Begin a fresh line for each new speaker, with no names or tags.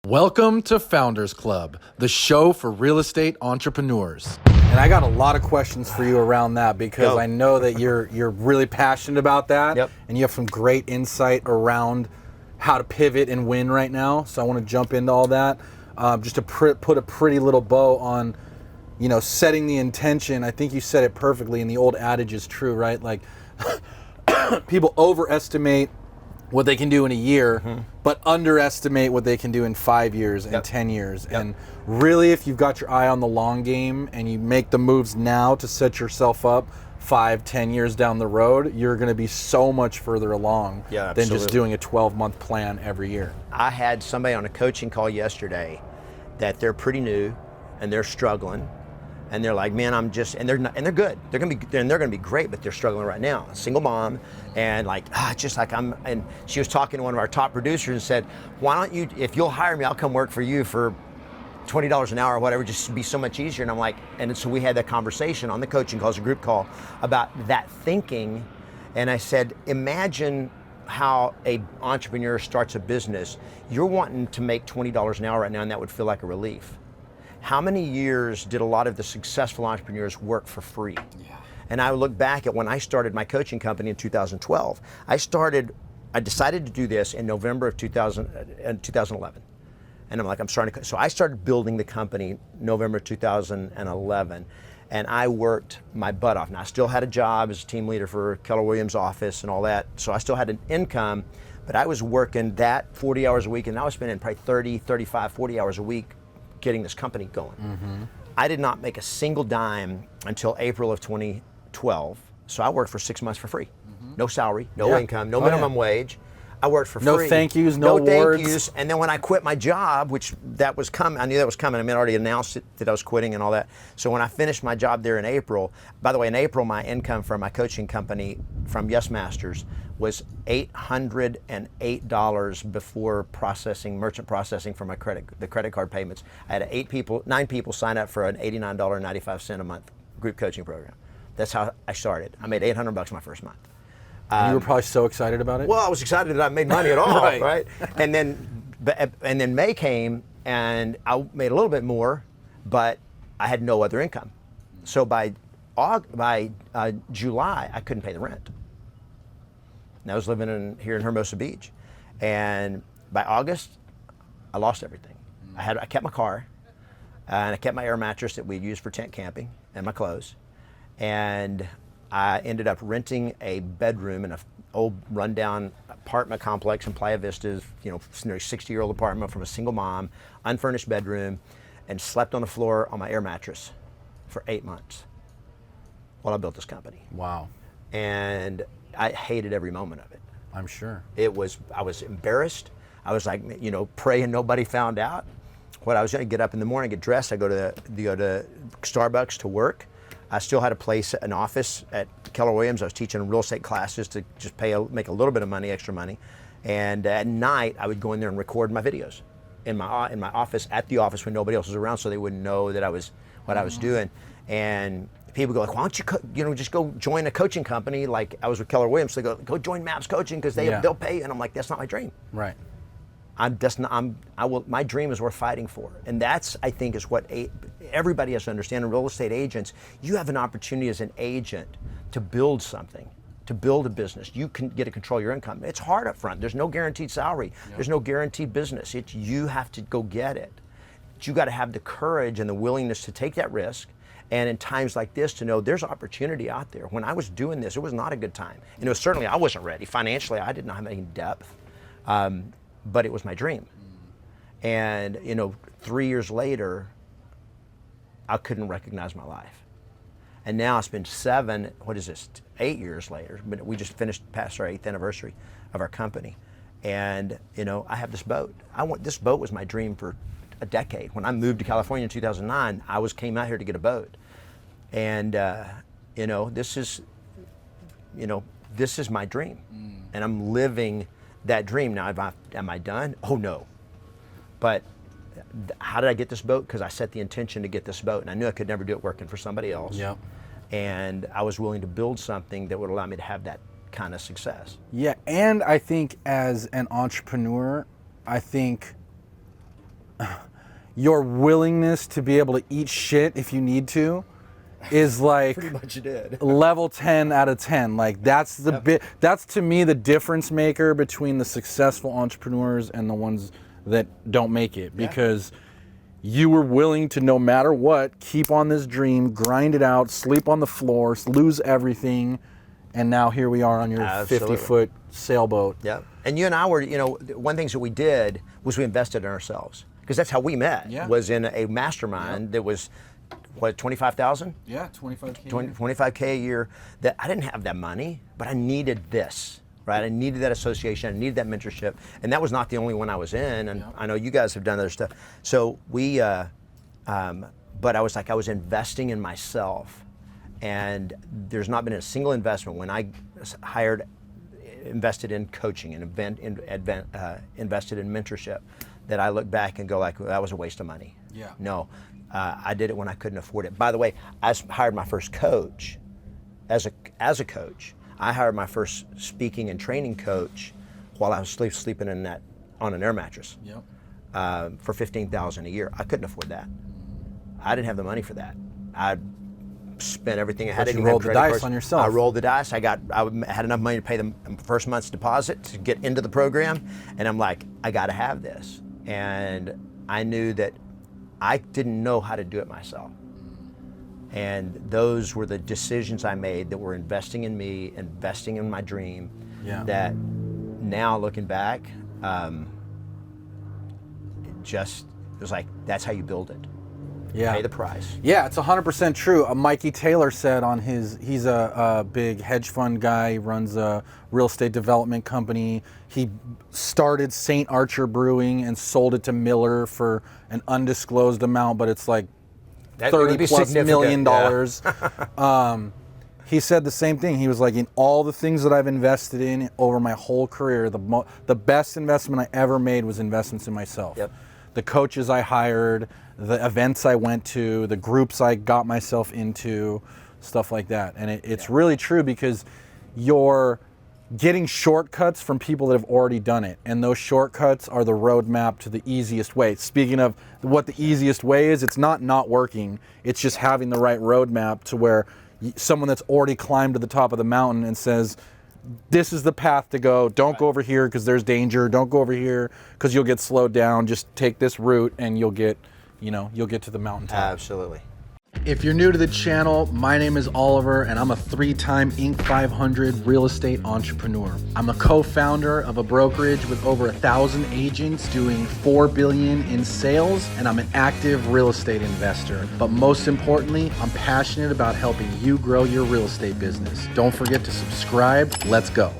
Welcome to Founders Club, the show for real estate entrepreneurs. And I got a lot of questions for you around that because I know that you're really passionate about that.
Yep.
And you have some great insight around how to pivot and win right now. So I want to jump into all that. Just to put a pretty little bow on, setting the intention. I think you said it perfectly, and the old adage is true, right? Like people overestimate what they can do in a year, but underestimate what they can do in 5 years and 10 years. And really, if you've got your eye on the long game and you make the moves now to set yourself up 5-10 years down the road, you're going to be so much further along than just doing a 12-month plan every year.
I had somebody on a coaching call yesterday that they're pretty new and they're struggling. And they're like, man, I'm just, and they're good. They're gonna be great, but they're struggling right now. Single mom, and and she was talking to one of our top producers and said, why don't you, if you'll hire me, I'll come work for you for $20 an hour or whatever, just to be so much easier. And I'm like, and so we had that conversation on the coaching call, as a group call, about that thinking. And I said, imagine how a entrepreneur starts a business. You're wanting to make $20 an hour right now, and that would feel like a relief. How many years did a lot of the successful entrepreneurs work for free? Yeah. And I look back at when I started my coaching company in 2012. I decided to do this in November of 2011. And I'm like, so I started building the company November 2011. And I worked my butt off. Now, I still had a job as a team leader for Keller Williams' office and all that. So I still had an income, but I was working that 40 hours a week, and I was spending probably 30, 35, 40 hours a week getting this company going. I did not make a single dime until April of 2012. So I worked for 6 months for free. No salary, no income, no minimum wage. I worked for free.
No thank yous, no awards.
Thank yous. And then when I quit my job, which that was coming, I knew that was coming. I mean, I already announced that I was quitting and all that. So when I finished my job there in April, by the way, in April, my income from my coaching company from Yes Masters was $808 before merchant processing for my the credit card payments. I had 9 people sign up for an $89.95 a month group coaching program. That's how I started. I made $800 my first month.
You were probably so excited about it?
Well, I was excited that I made money at all, right? And then May came, and I made a little bit more, but I had no other income. So by July, I couldn't pay the rent. And I was living here in Hermosa Beach. And by August, I lost everything. I kept my car, and I kept my air mattress that we'd used for tent camping, and my clothes. And I ended up renting a bedroom in an old rundown apartment complex in Playa Vista, nearly 60-year-old apartment from a single mom, unfurnished bedroom, and slept on the floor on my air mattress for 8 months while I built this company.
Wow.
And I hated every moment of it.
I'm sure.
I was embarrassed. I was like, praying nobody found out. When I was going to get up in the morning, get dressed, I go to Starbucks to work. I still had an office at Keller Williams. I was teaching real estate classes to just make a little bit of money, extra money. And at night, I would go in there and record my videos in my office, at the office when nobody else was around, so they wouldn't know that I was doing. And people go like, why don't you just go join a coaching company? Like I was with Keller Williams. So they go join MAPS Coaching because they'll pay. And I'm like, that's not my dream.
Right.
My dream is worth fighting for. And that's, I think, is what everybody has to understand. In real estate agents, you have an opportunity as an agent to build something, to build a business. You can get to control your income. It's hard up front. There's no guaranteed salary. Yep. There's no guaranteed business. You have to go get it. But you got to have the courage and the willingness to take that risk. And in times like this, to know there's opportunity out there. When I was doing this, it was not a good time. And it was certainly, I wasn't ready. Financially, I did not have any depth. But it was my dream. And 3 years later, I couldn't recognize my life. And now it's been 8 years later, but we just finished past our 8th anniversary of our company. And I have this boat. This boat was my dream for a decade. When I moved to California in 2009, I came out here to get a boat. And this is my dream. And I'm living that dream. Now, am I done? Oh no. But how did I get this boat? Because I set the intention to get this boat, and I knew I could never do it working for somebody else.
Yep.
And I was willing to build something that would allow me to have that kind of success.
Yeah, and I think as an entrepreneur, I think your willingness to be able to eat shit if you need to is like
Pretty much did.
level 10 out of 10. Like that's the that's to me the difference maker between the successful entrepreneurs and the ones that don't make it, because you were willing to, no matter what, keep on this dream, grind it out, sleep on the floor, lose everything, and now here we are on your 50-foot sailboat.
Yeah, and you and I were, one thing that we did was we invested in ourselves, because that's how we met.
Yeah.
Was in a mastermind that was, what, 25,000?
Yeah, 25K.
25K a year. That I didn't have that money, but I needed this. Right, I needed that association, I needed that mentorship, and that was not the only one I was in. And I know you guys have done other stuff. So we, but I was investing in myself, and there's not been a single investment when I invested in coaching and invested in mentorship that I look back and go like, well, that was a waste of money.
Yeah.
No, I did it when I couldn't afford it. By the way, I hired my first coach as a coach. I hired my first speaking and training coach while I was sleeping on an air mattress for $15,000 a year. I couldn't afford that. I didn't have the money for that. I spent everything I had.
But you rolled the dice on yourself.
I rolled the dice. I had enough money to pay the first month's deposit to get into the program, and I'm like, I got to have this. And I knew that I didn't know how to do it myself. And those were the decisions I made that were investing in me, investing in my dream.
Yeah.
That now looking back, it was like, that's how you build it.
Yeah.
Pay the price.
Yeah, it's 100% true. Mikey Taylor said on he's a big hedge fund guy, he runs a real estate development company. He started St. Archer Brewing and sold it to Miller for an undisclosed amount, but it's like $30+ million.
Yeah.
He said the same thing. He was like, in all the things that I've invested in over my whole career, the best investment I ever made was investments in myself.
Yep.
The coaches I hired, the events I went to, the groups I got myself into, stuff like that. And it's really true, because you're getting shortcuts from people that have already done it. And those shortcuts are the roadmap to the easiest way. Speaking of what the easiest way is, it's not working. It's just having the right roadmap to where someone that's already climbed to the top of the mountain and says, this is the path to go. Don't go over here because there's danger. Don't go over here because you'll get slowed down. Just take this route and you'll get to the mountaintop.
Absolutely.
If you're new to the channel, my name is Oliver, and I'm a 3-time Inc. 500 real estate entrepreneur. I'm a co-founder of a brokerage with over 1,000 agents doing $4 billion in sales, and I'm an active real estate investor. But most importantly, I'm passionate about helping you grow your real estate business. Don't forget to subscribe. Let's go.